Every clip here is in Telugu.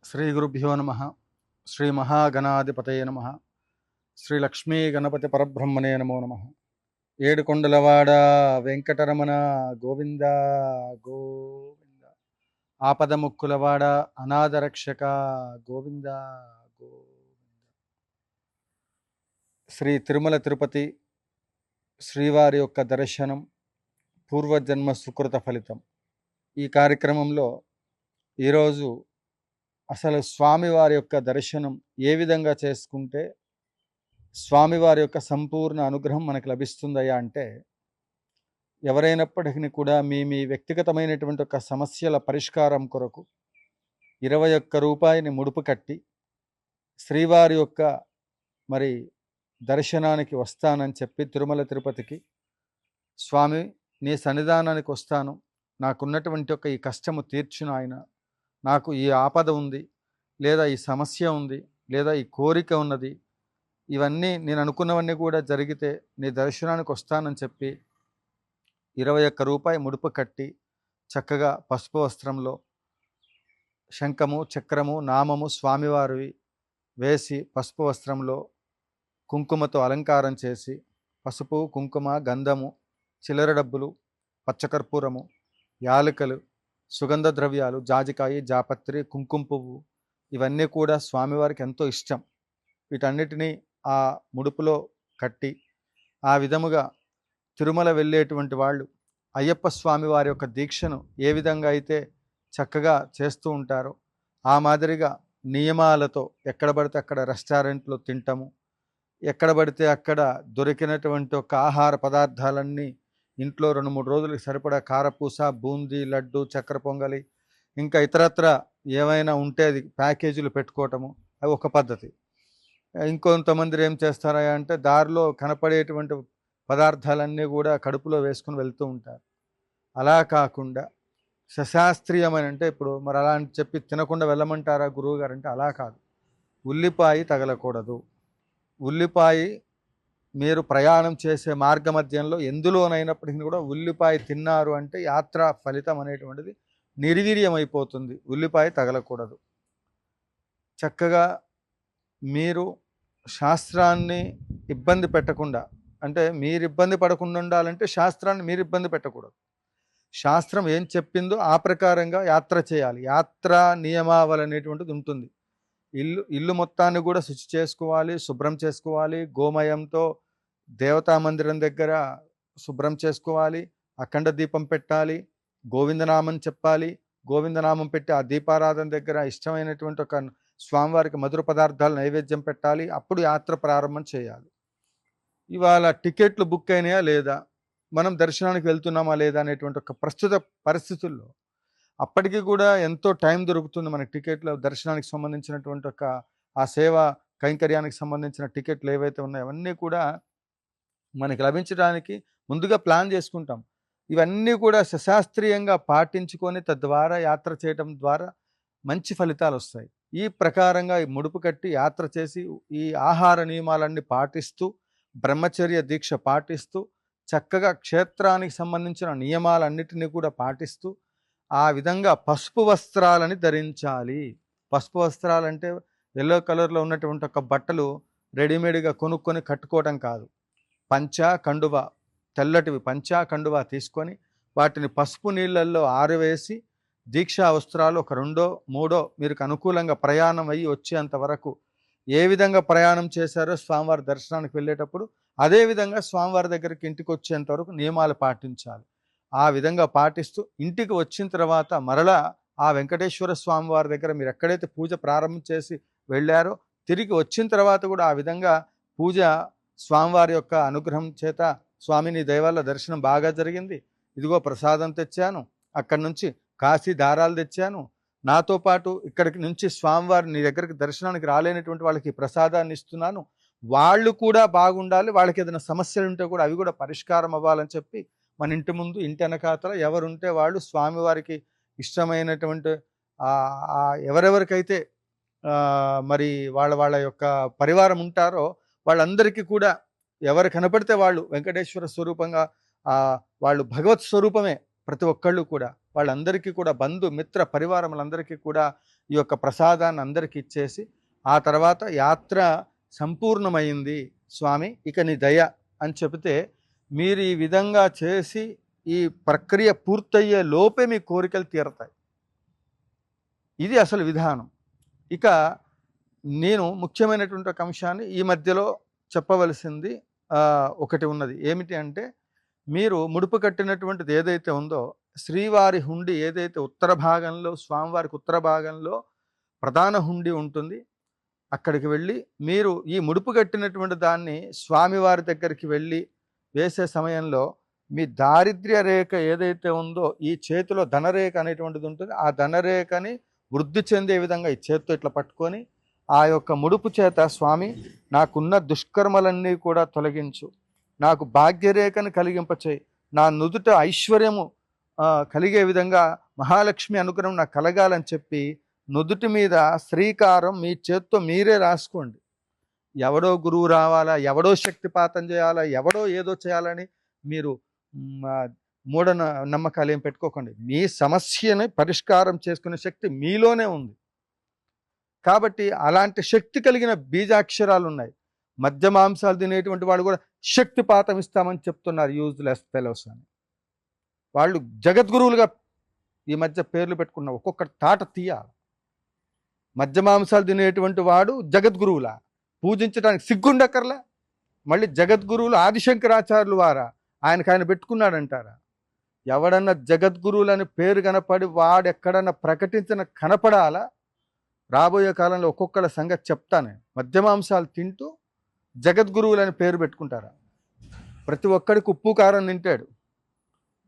శ్రీ గురుభ్యో నమ. శ్రీ మహాగణాధిపతయ నమ. శ్రీ లక్ష్మీ గణపతి పరబ్రహ్మణే నమో నమ. ఏడుకొండలవాడ వెంకటరమణ గోవింద గోవింద. ఆపదముక్కులవాడ అనాథరక్షక గోవింద గోవింద. శ్రీ తిరుమల తిరుపతి శ్రీవారి యొక్క దర్శనం పూర్వజన్మ సుకృత ఫలితం. ఈ కార్యక్రమంలో ఈరోజు అసలు స్వామివారి యొక్క దర్శనం ఏ విధంగా చేసుకుంటే స్వామివారి యొక్క సంపూర్ణ అనుగ్రహం మనకు లభిస్తుందయ్యా అంటే, ఎవరైనప్పటికీ కూడా మీ వ్యక్తిగతమైనటువంటి ఒక సమస్యల పరిష్కారం కొరకు 21 రూపాయిని ముడుపు కట్టి శ్రీవారి యొక్క మరి దర్శనానికి వస్తానని చెప్పి తిరుమల తిరుపతికి, స్వామి నీ సన్నిధానానికి వస్తాను, నాకున్నటువంటి ఒక ఈ కష్టము తీర్చును ఆయన, నాకు ఈ ఆపద ఉంది, లేదా ఈ సమస్య ఉంది, లేదా ఈ కోరిక ఉన్నది, ఇవన్నీ నేను అనుకున్నవన్నీ కూడా జరిగితే నీ దర్శనానికి వస్తానని చెప్పి 21 రూపాయి ముడుపు కట్టి చక్కగా పసుపు వస్త్రంలో శంఖము చక్రము నామము స్వామివారివి వేసి పసుపు వస్త్రంలో కుంకుమతో అలంకారం చేసి పసుపు కుంకుమ గంధము చిల్లర డబ్బులు పచ్చకర్పూరము యాలకులు సుగంధ ద్రవ్యాలు జాజికాయ జాపత్రి కుంకుమ పువ్వు ఇవన్నీ కూడా స్వామివారికి ఎంతో ఇష్టం. వీటన్నిటినీ ఆ ముడుపులో కట్టి ఆ విధముగా తిరుమల వెళ్ళేటువంటి వాళ్ళు అయ్యప్ప స్వామి వారి యొక్క దీక్షను ఏ విధంగా అయితే చక్కగా చేస్తూ ఉంటారో ఆ మాదిరిగా నియమాలతో ఎక్కడ పడితే అక్కడ రెస్టారెంట్లో తింటాము, ఎక్కడ పడితే అక్కడ దొరికినటువంటి ఒక ఆహార పదార్థాలన్నీ ఇంట్లో 2-3 రోజులకి సరిపడా కారపూస బూందీ లడ్డు చక్కెర పొంగలి ఇంకా ఇతరత్ర ఏమైనా ఉంటే అది ప్యాకేజీలు పెట్టుకోవటము, అవి ఒక పద్ధతి. ఇంకొంతమంది ఏం చేస్తారా అంటే దారిలో కనపడేటువంటి పదార్థాలన్నీ కూడా కడుపులో వేసుకుని వెళ్తూ ఉంటారు. అలా కాకుండా సశాస్త్రీయమైన, అంటే ఇప్పుడు మరి అలా అని చెప్పి తినకుండా వెళ్ళమంటారా గురువు గారు అంటే అలా కాదు. ఉల్లిపాయ తగలకూడదు. ఉల్లిపాయ మీరు ప్రయాణం చేసే మార్గ మధ్యంలో ఎందులోనైనప్పటికీ కూడా ఉల్లిపాయ తిన్నారు అంటే యాత్ర ఫలితం అనేటువంటిది నిర్వీర్యమైపోతుంది. ఉల్లిపాయ తగలకూడదు. చక్కగా మీరు శాస్త్రాన్ని ఇబ్బంది పెట్టకుండా, అంటే మీరు ఇబ్బంది పడకుండా ఉండాలంటే శాస్త్రాన్ని మీరు ఇబ్బంది పెట్టకూడదు. శాస్త్రం ఏం చెప్పిందో ఆ ప్రకారంగా యాత్ర చేయాలి. యాత్ర నియమావళి అనేటువంటిది ఉంటుంది. ఇల్లు మొత్తాన్ని కూడా శుచి చేసుకోవాలి, శుభ్రం చేసుకోవాలి, గోమయంతో దేవతా మందిరం దగ్గర శుభ్రం చేసుకోవాలి, అఖండ దీపం పెట్టాలి, గోవిందనామం చెప్పాలి, గోవిందనామం పెట్టి ఆ దీపారాధన దగ్గర ఇష్టమైనటువంటి ఒక స్వామివారికి మధుర పదార్థాలు నైవేద్యం పెట్టాలి. అప్పుడు యాత్ర ప్రారంభం చేయాలి. ఇవాళ టికెట్లు బుక్ అయినాయా లేదా, మనం దర్శనానికి వెళ్తున్నామా లేదా అనేటువంటి ఒక ప్రస్తుత పరిస్థితుల్లో అప్పటికీ కూడా ఎంతో టైం దొరుకుతుంది మనకి. టికెట్లు దర్శనానికి సంబంధించినటువంటి ఒక ఆ సేవ కైంకర్యానికి సంబంధించిన టికెట్లు ఏవైతే ఉన్నాయో అవన్నీ కూడా మనకి లభించడానికి ముందుగా ప్లాన్ చేసుకుంటాం. ఇవన్నీ కూడా సశాస్త్రీయంగా పాటించుకొని తద్వారా యాత్ర చేయటం ద్వారా మంచి ఫలితాలు వస్తాయి. ఈ ప్రకారంగా ఈ ముడుపు కట్టి యాత్ర చేసి ఈ ఆహార నియమాలన్నీ పాటిస్తూ బ్రహ్మచర్య దీక్ష పాటిస్తూ చక్కగా క్షేత్రానికి సంబంధించిన నియమాలన్నిటినీ కూడా పాటిస్తూ ఆ విధంగా పసుపు వస్త్రాలని ధరించాలి. పసుపు వస్త్రాలంటే ఎల్లో కలర్లో ఉన్నటువంటి ఒక బట్టలు రెడీమేడ్గా కొనుక్కొని కట్టుకోవడం కాదు. పంచా కండువా, తెల్లటివి పంచా కండువా తీసుకొని వాటిని పసుపు నీళ్ళల్లో ఆరవేసి దీక్షా వస్త్రాలు ఒక 2-3 మీకు అనుకూలంగా ప్రయాణం అయ్యి వచ్చేంత వరకు ఏ విధంగా ప్రయాణం చేశారో స్వామివారి దర్శనానికి వెళ్ళేటప్పుడు అదేవిధంగా స్వామివారి దగ్గరికి ఇంటికి వచ్చేంత వరకు నియమాలు పాటించాలి. ఆ విధంగా పాటిస్తూ ఇంటికి వచ్చిన తర్వాత మరలా ఆ వెంకటేశ్వర స్వామి వారి దగ్గర మీరు ఎక్కడైతే పూజ ప్రారంభం చేసి వెళ్ళారో తిరిగి వచ్చిన తర్వాత కూడా ఆ విధంగా పూజ స్వామివారి యొక్క అనుగ్రహం చేత, స్వామి నీ దయ వల్ల దర్శనం బాగా జరిగింది, ఇదిగో ప్రసాదం తెచ్చాను, అక్కడి నుంచి కాశీ దారాలు తెచ్చాను, నాతో పాటు ఇక్కడికి నుంచి స్వామివారి నీ దగ్గరికి దర్శనానికి రాలేనటువంటి వాళ్ళకి ప్రసాదాన్ని ఇస్తున్నాను, వాళ్ళు కూడా బాగుండాలి, వాళ్ళకి ఏదైనా సమస్యలు ఉంటే కూడా అవి కూడా పరిష్కారం అవ్వాలని చెప్పి మన ఇంటి ముందు ఇంటి వెనకాతల ఎవరుంటే వాళ్ళు స్వామివారికి ఇష్టమైనటువంటి ఎవరెవరికైతే మరి వాళ్ళ యొక్క పరివారం ఉంటారో వాళ్ళందరికీ కూడా ఎవరు కనపడితే వాళ్ళు వెంకటేశ్వర స్వరూపంగా వాళ్ళు భగవత్ స్వరూపమే ప్రతి ఒక్కళ్ళు కూడా. వాళ్ళందరికీ కూడా బంధు మిత్ర పరివారములందరికీ కూడా ఈ యొక్క ప్రసాదాన్ని అందరికి ఇచ్చేసి ఆ తర్వాత యాత్ర సంపూర్ణమైంది స్వామి, ఇక నీ దయ అని చెబితే మీరు ఈ విధంగా చేసి ఈ ప్రక్రియ పూర్తయ్యే లోపే మీ కోరికలు తీరతాయి. ఇది అసలు విధానం. ఇక నేను ముఖ్యమైనటువంటి ఒక అంశాన్ని ఈ మధ్యలో చెప్పవలసింది ఒకటి ఉన్నది. ఏమిటి అంటే, మీరు ముడుపు కట్టినటువంటిది ఏదైతే ఉందో, శ్రీవారి హుండి ఏదైతే ఉత్తర భాగంలో, స్వామివారికి ఉత్తర భాగంలో ప్రధాన హుండి ఉంటుంది, అక్కడికి వెళ్ళి మీరు ఈ ముడుపు కట్టినటువంటి దాన్ని స్వామివారి దగ్గరికి వెళ్ళి వేసే సమయంలో మీ దారిద్ర్య రేఖ ఏదైతే ఉందో, ఈ చేతిలో ధనరేఖ అనేటువంటిది ఉంటుంది, ఆ ధనరేఖని వృద్ధి చెందే విధంగా ఈ చేతితో ఇట్లా పట్టుకొని ఆ యొక్క ముడుపు చేత, స్వామి నాకున్న దుష్కర్మలన్నీ కూడా తొలగించు, నాకు భాగ్యరేఖను కలిగింపచేయి, నా నుదుట ఐశ్వర్యము కలిగే విధంగా మహాలక్ష్మి అనుగ్రహం నాకు కలగాలని చెప్పి నుదుటి మీద శ్రీకారం మీ చేత్తో మీరే రాసుకోండి. ఎవడో గురువు రావాలా, ఎవడో శక్తిపాతం చేయాలా, ఎవడో ఏదో చేయాలని మీరు మూఢ నమ్మకాలు ఏం పెట్టుకోకండి. మీ సమస్యని పరిష్కారం చేసుకునే శక్తి మీలోనే ఉంది. కాబట్టి అలాంటి శక్తి కలిగిన బీజాక్షరాలు ఉన్నాయి. మధ్య మాంసాలు తినేటువంటి వాళ్ళు కూడా శక్తిపాతం ఇస్తామని చెప్తున్నారు, యూజ్లెస్ ఫెలోస్ అని. వాళ్ళు జగద్గురువులుగా ఈ మధ్య పేర్లు పెట్టుకున్న ఒక్కొక్క తాట తీయాలి. మధ్య మాంసాలు తినేటువంటి వాడు జగద్గురువులా, పూజించడానికి సిగ్గుండక్కర్లే. మళ్ళీ జగద్గురువులు ఆదిశంకరాచార్యులు వారా, ఆయన పెట్టుకున్నాడంటారా? ఎవడన్నా జగద్గురువులని పేరు కనపడి వాడెక్కడన్నా ప్రకటించిన కనపడాలా? రాబోయే కాలంలో ఒక్కొక్కళ్ళ సంగతి చెప్తానే. మధ్య మాంసాలు తింటూ జగద్గురువులని పేరు పెట్టుకుంటారా? ప్రతి ఒక్కడికి ఉప్పు కారం తింటాడు.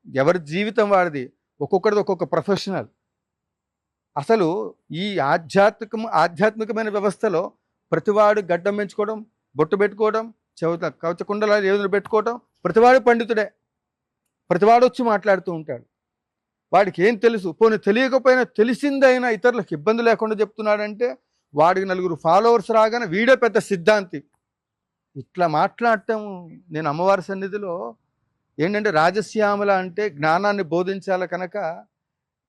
ఎవరి జీవితం వాడిది, ఒక్కొక్కడిది ఒక్కొక్క ప్రొఫెషనల్. అసలు ఈ ఆధ్యాత్మికమైన వ్యవస్థలో ప్రతివాడు గడ్డం పెంచుకోవడం, బొట్టు పెట్టుకోవడం, కవచకుండలాలు ఏదో పెట్టుకోవడం, ప్రతివాడు పండితుడే. ప్రతివాడు వచ్చి మాట్లాడుతూ ఉంటాడు. వాడికి ఏం తెలుసు? పోనీ తెలియకపోయినా తెలిసిందైనా ఇతరులకు ఇబ్బంది లేకుండా చెప్తున్నాడంటే వాడికి నలుగురు ఫాలోవర్స్ రాగానే వీడే పెద్ద సిద్ధాంతి. ఇట్లా మాట్లాడటం, నేను అమ్మవారి సన్నిధిలో ఏంటంటే, రాజశ్యామల అంటే జ్ఞానాన్ని బోధించాలి కనుక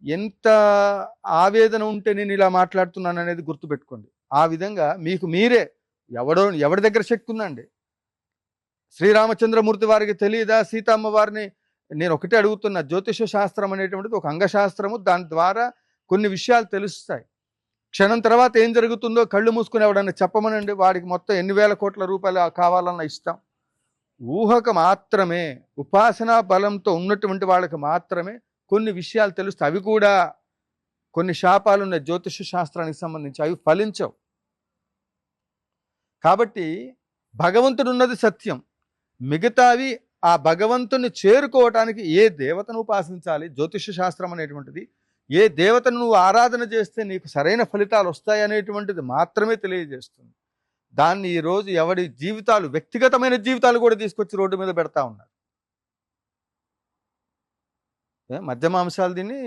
ఎంత ఆవేదన ఉంటే నేను ఇలా మాట్లాడుతున్నాను అనేది గుర్తుపెట్టుకోండి. ఆ విధంగా మీకు మీరే, ఎవడి దగ్గర శక్తి ఉందండి? శ్రీరామచంద్రమూర్తి వారికి తెలియదా? సీతమ్మ వారిని నేను ఒకటే అడుగుతున్నా. జ్యోతిష శాస్త్రం అనేటువంటిది ఒక అంగశాస్త్రము, దాని ద్వారా కొన్ని విషయాలు తెలుస్తాయి. క్షణం తర్వాత ఏం జరుగుతుందో కళ్ళు మూసుకుని ఎవడన్నా చెప్పమనండి, వాడికి మొత్తం ఎన్ని వేల కోట్ల రూపాయలు కావాలన్న ఇస్తాం. ఊహకు మాత్రమే, ఉపాసనా బలంతో ఉన్నటువంటి వాళ్ళకి మాత్రమే కొన్ని విషయాలు తెలుస్తాయి. అవి కూడా కొన్ని శాపాలు ఉన్నాయి జ్యోతిష శాస్త్రానికి సంబంధించి, అవి ఫలించవు. కాబట్టి భగవంతుడు ఉన్నది సత్యం, మిగతావి ఆ భగవంతుని చేరుకోవటానికి ఏ దేవతను ఉపాసించాలి, జ్యోతిష శాస్త్రం అనేటువంటిది ఏ దేవతను నువ్వు ఆరాధన చేస్తే నీకు సరైన ఫలితాలు వస్తాయి అనేటువంటిది మాత్రమే తెలియజేస్తుంది. దాన్ని ఈరోజు ఎవడి జీవితాలు, వ్యక్తిగతమైన జీవితాలు కూడా తీసుకొచ్చి రోడ్డు మీద పెడతా ఉన్నారు. మధ్య మాంసాలు తిని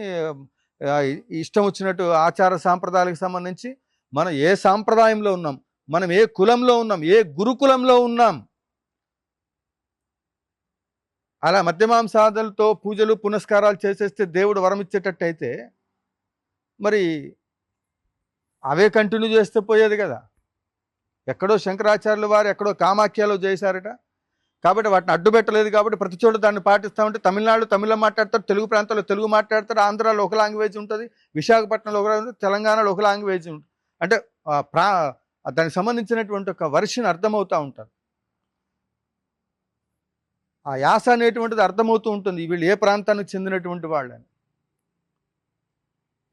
ఇష్టం వచ్చినట్టు ఆచార సాంప్రదాయాలకు సంబంధించి మనం ఏ సాంప్రదాయంలో ఉన్నాం, మనం ఏ కులంలో ఉన్నాం, ఏ గురుకులంలో ఉన్నాం, అలా మధ్య మాంసాదులతో పూజలు పునస్కారాలు చేసేస్తే దేవుడు వరం ఇచ్చేటట్టయితే మరి అవే కంటిన్యూ చేస్తే పోయేది కదా. ఎక్కడో శంకరాచార్యుల వారు ఎక్కడో కామాఖ్యలో చేశారట, కాబట్టి వాటిని అడ్డుపెట్టలేదు. కాబట్టి ప్రతి చోట దాన్ని పాటిస్తామంటే, తమిళనాడు తమిళం మాట్లాడతారు, తెలుగు ప్రాంతాల్లో తెలుగు మాట్లాడతారు, ఆంధ్రాలో ఒక లాంగ్వేజ్ ఉంటుంది, విశాఖపట్నంలో ఒక ఉంటుంది, తెలంగాణలో ఒక లాంగ్వేజ్ ఉంటుంది. అంటే దానికి సంబంధించినటువంటి ఒక వర్షన్ అర్థమవుతూ ఉంటారు. ఆ యాస అనేటువంటిది అర్థమవుతూ ఉంటుంది, వీళ్ళు ఏ ప్రాంతానికి చెందినటువంటి వాళ్ళని.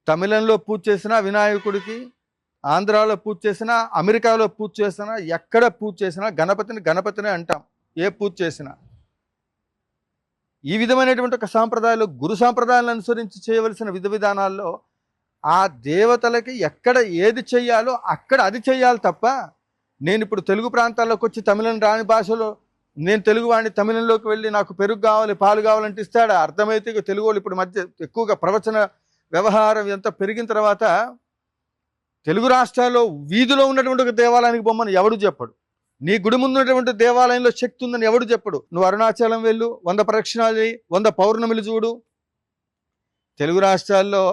తమిళంలో పూజ చేసినా వినాయకుడికి, ఆంధ్రాలో పూజ చేసినా, అమెరికాలో పూజ చేసినా, ఎక్కడ పూజ చేసినా గణపతిని అంటాం, ఏ పూజ చేసినా. ఈ విధమైనటువంటి ఒక సాంప్రదాయాలు, గురు సాంప్రదాయాలను అనుసరించి చేయవలసిన విధి విధానాల్లో ఆ దేవతలకి ఎక్కడ ఏది చెయ్యాలో అక్కడ అది చెయ్యాలి తప్ప, నేను ఇప్పుడు తెలుగు ప్రాంతాల్లోకి వచ్చి తమిళం రాని భాషలో నేను తెలుగు వాడిని తమిళంలోకి వెళ్ళి నాకు పెరుగు కావాలి, పాలు కావాలంటే ఇస్తాడా? అర్థమైతే తెలుగు వాళ్ళు ఇప్పుడు మధ్య ఎక్కువగా ప్రవచన వ్యవహారం ఎంత పెరిగిన తర్వాత తెలుగు రాష్ట్రాల్లో వీధిలో ఉన్నటువంటి ఒక దేవాలయానికి బొమ్మను ఎవడు చెప్పడు. నీ గుడి ముందు ఉన్నటువంటి దేవాలయంలో శక్తి ఉందని ఎవడు చెప్పడు. నువ్వు అరుణాచలం వెళ్ళు, 100 ప్రదక్షిణాలు చేయి, 100 పౌర్ణమిలు చూడు. తెలుగు రాష్ట్రాల్లో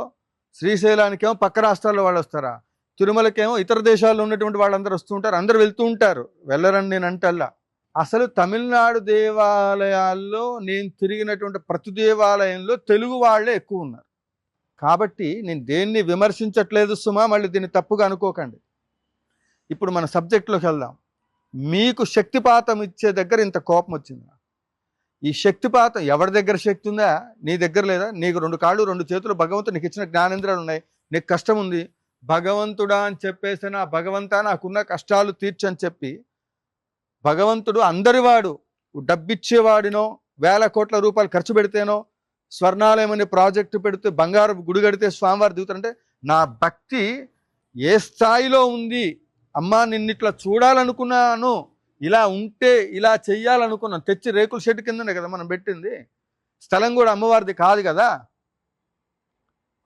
శ్రీశైలానికేమో పక్క రాష్ట్రాల్లో వాళ్ళు వస్తారా, తిరుమలకేమో ఇతర దేశాల్లో ఉన్నటువంటి వాళ్ళందరూ వస్తూ ఉంటారు, అందరూ వెళ్తూ ఉంటారు, వెళ్ళరని నేను అంటల్లా. అసలు తమిళనాడు దేవాలయాల్లో నేను తిరిగినటువంటి ప్రతి దేవాలయంలో తెలుగు వాళ్ళే ఎక్కువ ఉన్నారు. కాబట్టి నేను దేన్ని విమర్శించట్లేదు సుమా, మళ్ళీ దీన్ని తప్పుగా అనుకోకండి. ఇప్పుడు మన సబ్జెక్టులోకి వెళ్దాం. మీకు శక్తిపాతం ఇచ్చే దగ్గర ఇంత కోపం వచ్చింది. ఈ శక్తిపాతం ఎవరి దగ్గర శక్తి ఉందా? నీ దగ్గర లేదా? నీకు 2 కాళ్ళు 2 చేతులు భగవంతుడు నీకు ఇచ్చిన జ్ఞానేంద్రాలు ఉన్నాయి, నీకు కష్టం ఉంది, భగవంతుడా అని చెప్పేసి నా భగవంతా నాకున్న కష్టాలు తీర్చని చెప్పి, భగవంతుడు అందరివాడు, డబ్బిచ్చేవాడినో 1000 కోట్ల రూపాయలు ఖర్చు పెడితేనో స్వర్ణాలయం అనే ప్రాజెక్టు పెడితే బంగారు గుడి కడితే స్వామివారు దిగుతారంటే నా భక్తి ఏ స్థాయిలో ఉంది, అమ్మా నిన్నిట్లా చూడాలనుకున్నాను, ఇలా ఉంటే ఇలా చెయ్యాలనుకున్నాను. తెచ్చి రేకుల షెడ్ కిందనే కదా మనం పెట్టింది, స్థలం కూడా అమ్మవారిది కాదు కదా,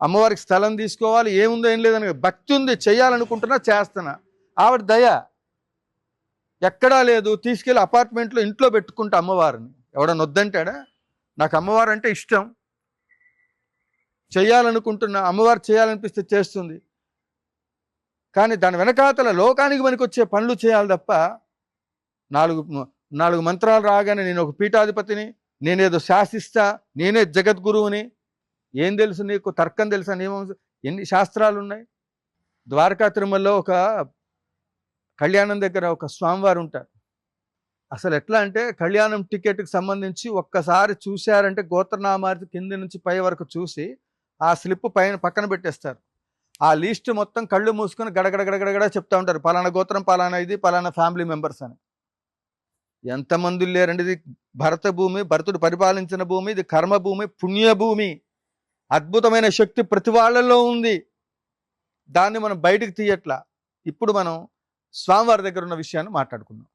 అమ్మవారికి స్థలం తీసుకోవాలి, ఏముందో ఏం లేదని భక్తి ఉంది, చెయ్యాలనుకుంటున్నా చేస్తున్నా. ఆవిడ దయ ఎక్కడా లేదు, తీసుకెళ్ళి అపార్ట్మెంట్లో ఇంట్లో పెట్టుకుంటా అమ్మవారిని. ఎవడన్నా వద్దంటాడా? నాకు అమ్మవారు అంటే ఇష్టం, చెయ్యాలనుకుంటున్నా, అమ్మవారు చేయాలనిపిస్తే చేస్తుంది. కానీ దాని వెనకాతల లోకానికి పనికొచ్చే పనులు చేయాలి తప్ప, నాలుగు మంత్రాలు రాగానే నేను ఒక పీఠాధిపతిని, నేనేదో శాసిస్తా, నేనే జగద్గురువుని, ఏం తెలుసు నీకు? తర్కం తెలుసా? నియమం ఎన్ని శాస్త్రాలు ఉన్నాయి? ద్వారకా తిరుమలలో ఒక కళ్యాణం దగ్గర ఒక స్వామివారు ఉంటారు. అసలు ఎట్లా అంటే కళ్యాణం టికెట్కి సంబంధించి ఒక్కసారి చూశారంటే గోత్రనామాది కింది నుంచి పై వరకు చూసి ఆ స్లిప్ పక్కన పెట్టేస్తారు. ఆ లిస్ట్ మొత్తం కళ్ళు మూసుకొని గడగడ చెప్తా ఉంటారు, పలానా గోత్రం, పలానా ఇది, పలానా ఫ్యామిలీ మెంబర్స్ అని. ఎంతమంది లేరండి? ఇది భరత భూమి, భరతుడు పరిపాలించిన భూమి, ఇది కర్మభూమి, పుణ్యభూమి. అద్భుతమైన శక్తి ప్రతి వాళ్ళల్లో ఉంది, దాన్ని మనం బయటకు తీయట్లా. ఇప్పుడు మనం స్వామివారి దగ్గర ఉన్న విషయాన్ని మాట్లాడుకుందాం.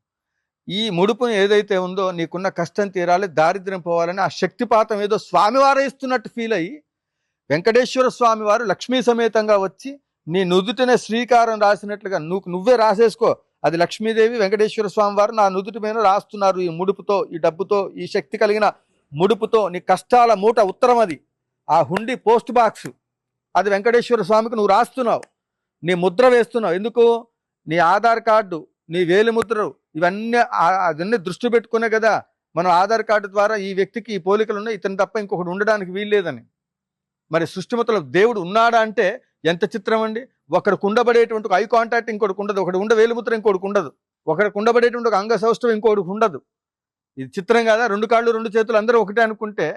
ఈ ముడుపుని ఏదైతే ఉందో, నీకున్న కష్టం తీరాలి, దారిద్ర్యం పోవాలని ఆ శక్తిపాతం ఏదో స్వామివారే ఇస్తున్నట్టు ఫీల్ అయ్యి, వెంకటేశ్వర స్వామి వారు లక్ష్మీ సమేతంగా వచ్చి నీ నుదుటినే శ్రీకారం రాసినట్లుగా నువ్వే రాసేసుకో, అది లక్ష్మీదేవి వెంకటేశ్వర స్వామి వారు నా నుదుటి మీద రాస్తున్నారు, ఈ ముడుపుతో, ఈ డబ్బుతో, ఈ శక్తి కలిగిన ముడుపుతో. నీ కష్టాల మూట ఉత్తరం అది, ఆ హుండీ పోస్ట్ బాక్స్ అది వెంకటేశ్వర స్వామికి నువ్వు రాస్తున్నావు, నీ ముద్ర వేస్తున్నావు. ఎందుకు? నీ ఆధార్ కార్డు, నీ వేలి ముద్రలు, అవన్నీ దృష్టి పెట్టుకునే కదా మనం ఆధార్ కార్డు ద్వారా ఈ వ్యక్తికి ఈ పోలికలు ఉన్నాయి, ఇతను తప్ప ఇంకొకటి ఉండడానికి వీల్లేదని. మరి సృష్టిమతలో దేవుడు ఉన్నాడా అంటే ఎంత చిత్రం అండి. ఒకరికి ఉండబడేటువంటి ఒక ఐ కాంటాక్ట్ ఇంకోటికి ఉండదు, ఒకటి ఉండే వేలిముద్ర ఇంకోటికి ఉండదు, ఒకరికి ఉండబడేటువంటి ఒక అంగ సౌష్ఠవం ఇంకోటికి ఉండదు. ఇది చిత్రం కాదా? 2 కాళ్ళు 2 చేతులు అందరూ ఒకటే అనుకుంటే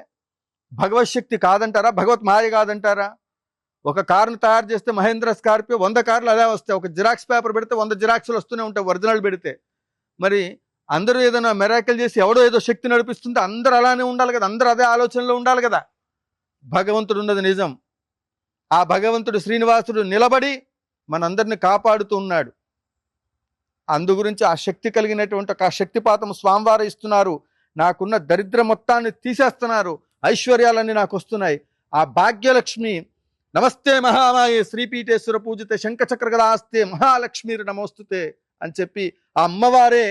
భగవత్ శక్తి కాదంటారా? భగవత్ మాయ కాదంటారా? ఒక కారును తయారు చేస్తే మహేంద్ర స్కార్పియో 100 కార్లు అదే వస్తాయి, ఒక జిరాక్స్ పేపర్ పెడితే 100 జిరాక్స్లు వస్తూనే ఉంటాయి ఒరిజినల్ పెడితే. మరి అందరూ ఏదైనా మెరాకిల్ చేసి ఎవడో ఏదో శక్తి నడిపిస్తుంటే అందరూ అలానే ఉండాలి కదా, అందరూ అదే ఆలోచనలో ఉండాలి కదా. భగవంతుడు ఉన్నది నిజం, ఆ భగవంతుడు శ్రీనివాసుడు నిలబడి మనందరిని కాపాడుతూ ఉన్నాడు. అందు గురించి ఆ శక్తి కలిగినటువంటి ఒక శక్తిపాతం స్వామివారు ఇస్తున్నారు, నాకున్న దరిద్ర మొత్తాన్ని తీసేస్తున్నారు, ఐశ్వర్యాలన్నీ నాకు వస్తున్నాయి. ఆ భాగ్యలక్ష్మి నమస్తే మహామాయే శ్రీపీఠేశ్వర పూజితే శంఖచక్ర గదాస్తే మహాలక్ష్మీర్ నమోస్తుతే అని చెప్పి ఆ అమ్మవారే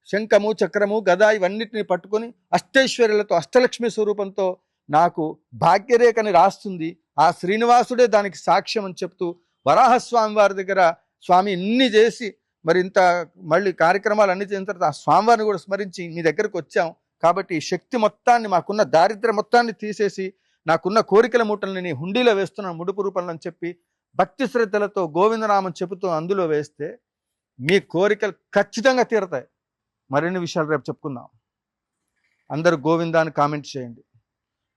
శంఖము చక్రము గద ఇవన్నిటిని పట్టుకొని అష్టైశ్వర్యాలతో అష్టలక్ష్మి స్వరూపంతో నాకు భాగ్యరేఖని రాస్తుంది. ఆ శ్రీనివాసుడే దానికి సాక్ష్యం అని చెప్తూ వరాహస్వామి వారి దగ్గర స్వామి ఇన్ని చేసి మరి ఇంత మళ్ళీ కార్యక్రమాలు అన్ని చేసిన తర్వాత ఆ స్వామివారిని కూడా స్మరించి మీ దగ్గరకు వచ్చాం. కాబట్టి ఈ శక్తి మొత్తాన్ని, మాకున్న దారిద్ర్య మొత్తాన్ని తీసేసి నాకున్న కోరికల మూటల్ని నీ హుండీలో వేస్తున్నాను ముడుపు రూపంలో అని చెప్పి భక్తి శ్రద్ధలతో గోవిందనామం చెబుతూ అందులో వేస్తే మీ కోరికలు ఖచ్చితంగా తీరతాయి. మరిన్ని విషయాలు రేపు చెప్పుకుందాం. అందరూ గోవిందా అని కామెంట్ చేయండి.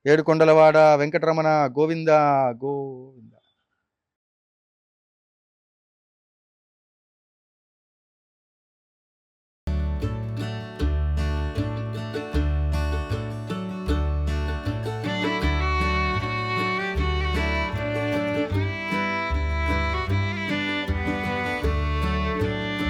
ఏడుకొండలవాడ వెంకటరమణ గోవింద గోవింద.